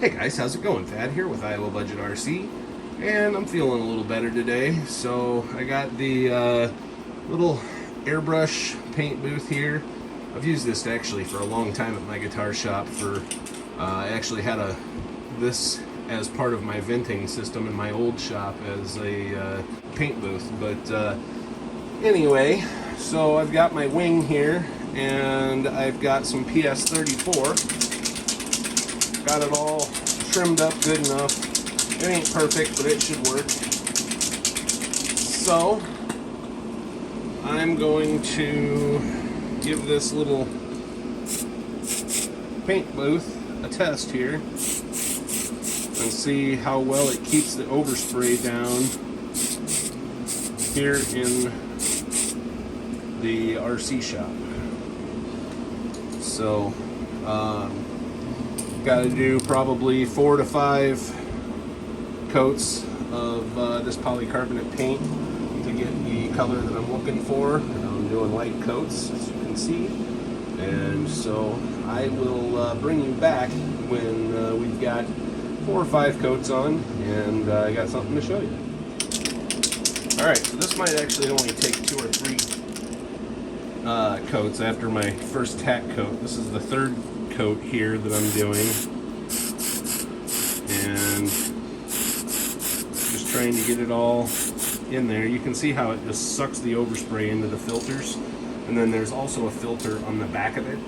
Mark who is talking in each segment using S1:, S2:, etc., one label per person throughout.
S1: Hey guys, how's it going? Thad here with Iowa Budget RC, and I'm feeling a little better today. So I got the little airbrush paint booth here. I've used this actually for a long time at my guitar shop. I actually had this as part of my venting system in my old shop as a paint booth. But anyway, so I've got my wing here, and I've got some PS34. Got it all trimmed up good enough. It ain't perfect, but it should work. So I'm going to give this little paint booth a test here and see how well it keeps the overspray down here in the RC shop. So got to do probably 4 to 5 coats of this polycarbonate paint to get the color that I'm looking for. I'm doing light coats, as you can see, and so I will bring you back when we've got 4 or 5 coats on, and I got something to show you. Alright, so this might actually only take 2 or 3 coats after my first tack coat. This is the 3rd coat here that I'm doing, and just trying to get it all in there. You can see how it just sucks the overspray into the filters, and then there's also a filter on the back of it.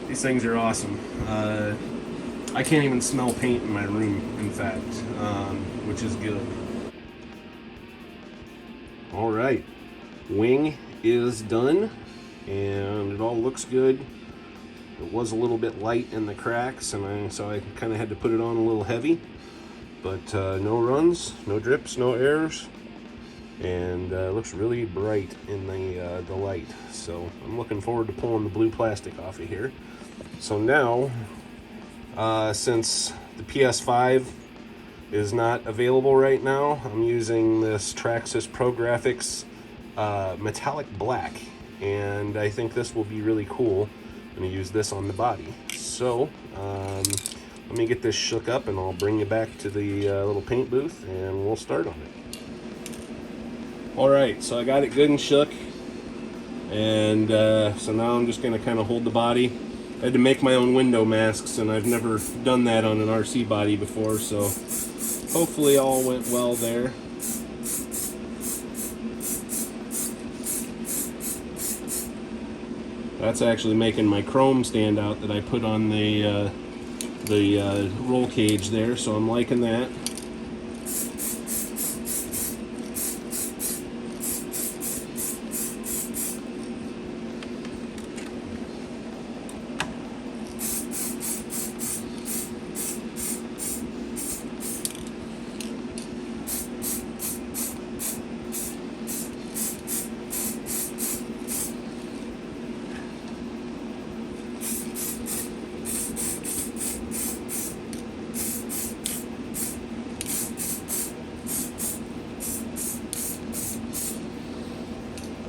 S1: These things are awesome. I can't even smell paint in my room, in fact, which is good. Alright, wing is done, and it all looks good. It was a little bit light in the cracks, and so I kind of had to put it on a little heavy. But no runs, no drips, no errors, and it looks really bright in the light. So I'm looking forward to pulling the blue plastic off of here. So now, since the PS5 is not available right now, I'm using this Traxxas Pro Graphics metallic black, and I think this will be really cool. I'm going to use this on the body. So let me get this shook up, and I'll bring you back to the little paint booth, and we'll start on it. Alright, so I got it good and shook, and so now I'm just going to kind of hold the body. I had to make my own window masks, and I've never done that on an RC body before, so hopefully all went well there. That's actually making my chrome stand out that I put on the roll cage there, so I'm liking that.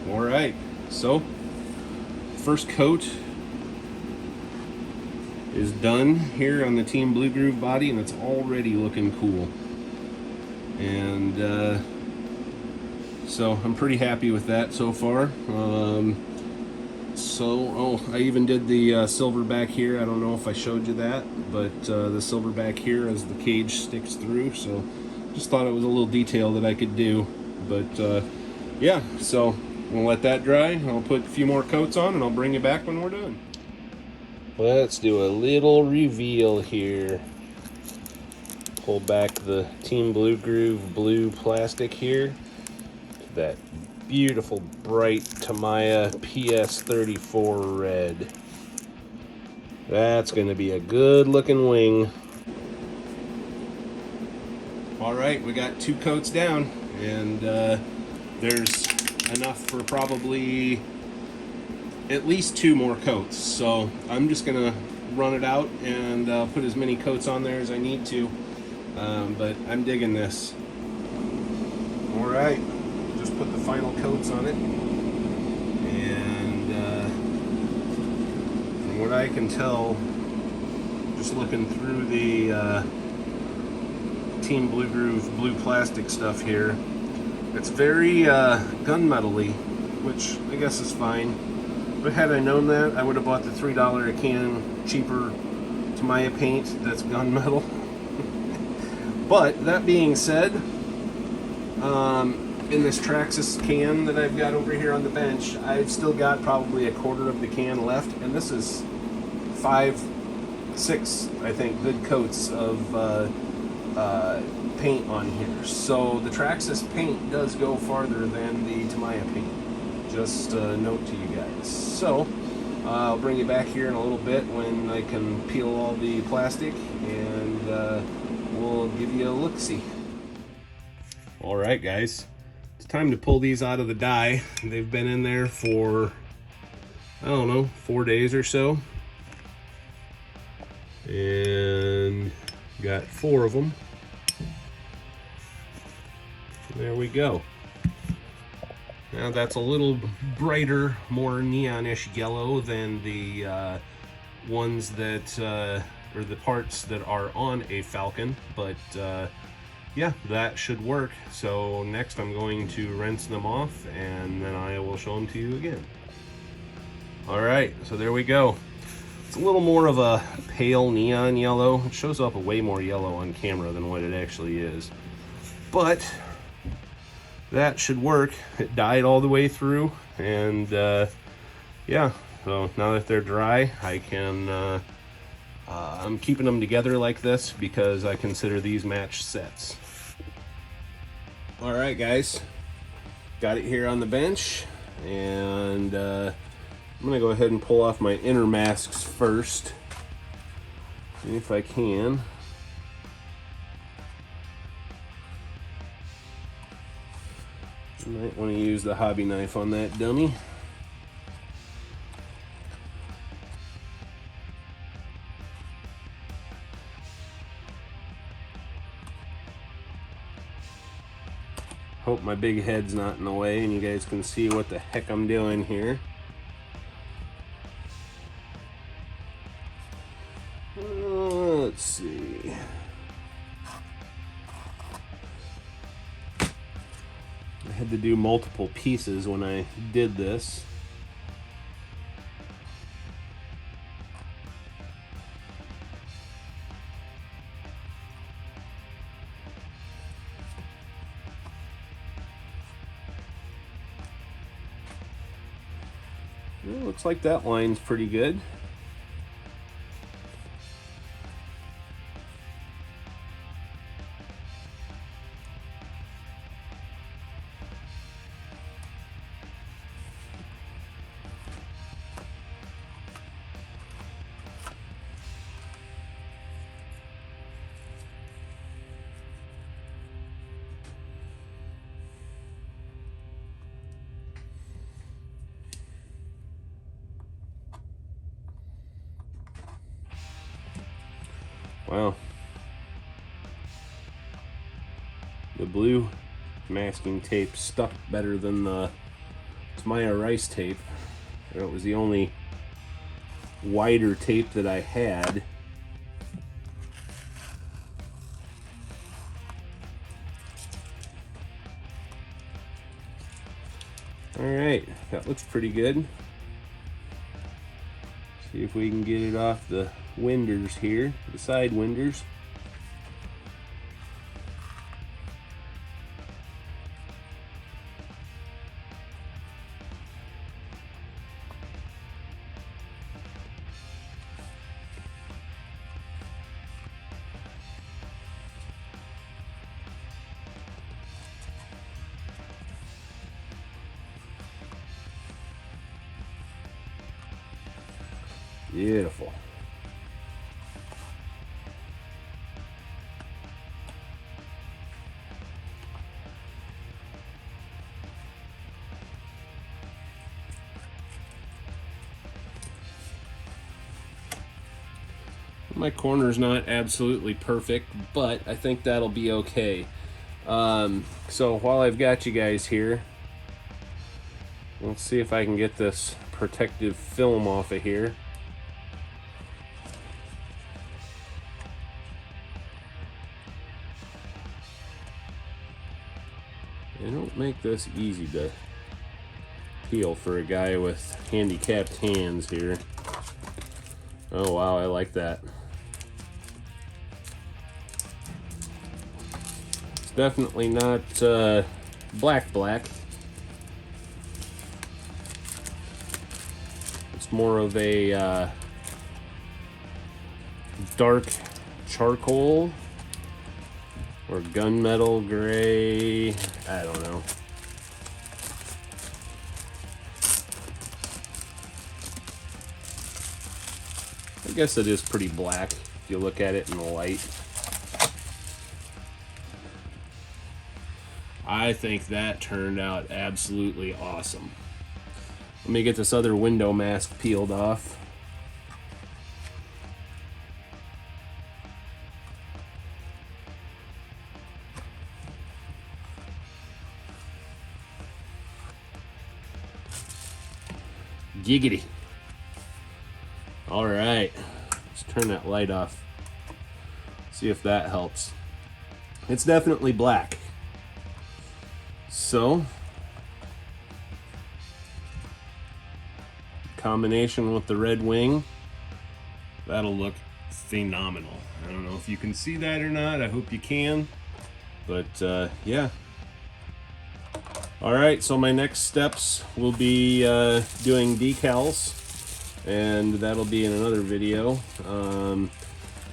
S1: Alright, so first coat is done here on the Team Blue Groove body, and it's already looking cool. And so I'm pretty happy with that so far. I even did the silver back here. I don't know if I showed you that, but the silver back here as the cage sticks through, so just thought it was a little detail that I could do. But yeah, so we'll let that dry. I'll put a few more coats on, and I'll bring you back when we're done. Let's do a little reveal here. Pull back the Team Blue Groove blue plastic here. That beautiful bright Tamiya PS34 red. That's going to be a good looking wing. Alright, we got 2 coats down, and there's enough for probably at least 2 more coats. So I'm just going to run it out and put as many coats on there as I need to. But I'm digging this. Alright, just put the final coats on it. And from what I can tell, just looking through the Team Blue Groove blue plastic stuff here. It's very gunmetal-y, which I guess is fine. But had I known that, I would have bought the $3 a can cheaper Tamiya paint that's gunmetal. But that being said, in this Traxxas can that I've got over here on the bench, I've still got probably a quarter of the can left, and this is 5, 6, I think, good coats of paint on here. So the Traxxas paint does go farther than the Tamiya paint. Just a note to you guys. So I'll bring you back here in a little bit when I can peel all the plastic, and we'll give you a look-see. All right, guys. It's time to pull these out of the die. They've been in there for, I don't know, 4 days or so. And got 4 of them. There we go. Now that's a little brighter, more neonish yellow than the ones that, or the parts that are on a Falcon, but yeah, that should work. So next I'm going to rinse them off, and then I will show them to you again. All right, so there we go. It's a little more of a pale neon yellow. It shows up a way more yellow on camera than what it actually is. But that should work. It dyed all the way through, and yeah, so now that they're dry, I can I'm keeping them together like this because I consider these match sets. All right, guys, got it here on the bench, and I'm gonna go ahead and pull off my inner masks first, if I can. Might want to use the hobby knife on that dummy. Hope my big head's not in the way and you guys can see what the heck I'm doing here. Let's see. I had to do multiple pieces when I did this. Well, looks like that line's pretty good. Wow. The blue masking tape stuck better than the Tamiya rice tape. It was the only wider tape that I had. Alright, that looks pretty good. See if we can get it off the winders here, the side winders. Beautiful. My corner's not absolutely perfect, but I think that'll be okay. So while I've got you guys here, let's see if I can get this protective film off of here. They don't make this easy to peel for a guy with handicapped hands here. Oh wow, I like that. It's definitely not black. It's more of a dark charcoal or gunmetal gray. I don't know. I guess it is pretty black if you look at it in the light. I think that turned out absolutely awesome. Let me get this other window mask peeled off. Giggity. All right, let's turn that light off. See if that helps. It's definitely black. So, combination with the red wing, that'll look phenomenal. I don't know if you can see that or not. I hope you can. But yeah. All right, so my next steps will be doing decals, and that'll be in another video.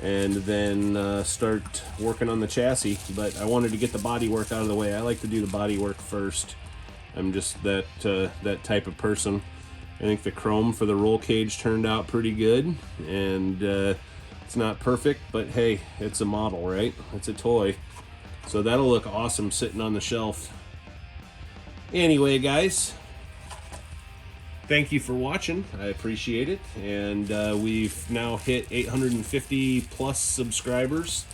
S1: And then start working on the chassis. But I wanted to get the body work out of the way. I like to do the body work first. I'm just that type of person. I think the chrome for the roll cage turned out pretty good, and it's not perfect, but hey, it's a model, right? It's a toy. So that'll look awesome sitting on the shelf. Anyway, guys, thank you for watching. I appreciate it. And we've now hit 850 plus subscribers.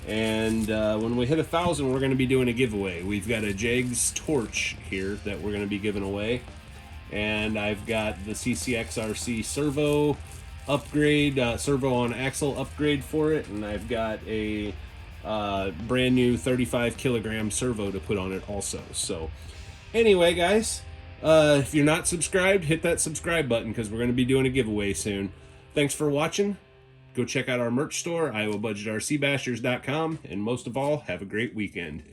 S1: And when we hit 1,000, we're going to be doing a giveaway. We've got a Jegs torch here that we're going to be giving away. And I've got the CCXRC servo upgrade, servo on axle upgrade for it. And I've got a brand new 35 kilogram servo to put on it also. So anyway, guys, if you're not subscribed, hit that subscribe button because we're going to be doing a giveaway soon. Thanks for watching. Go check out our merch store, iowabudgetrcbashers.com, and most of all, have a great weekend.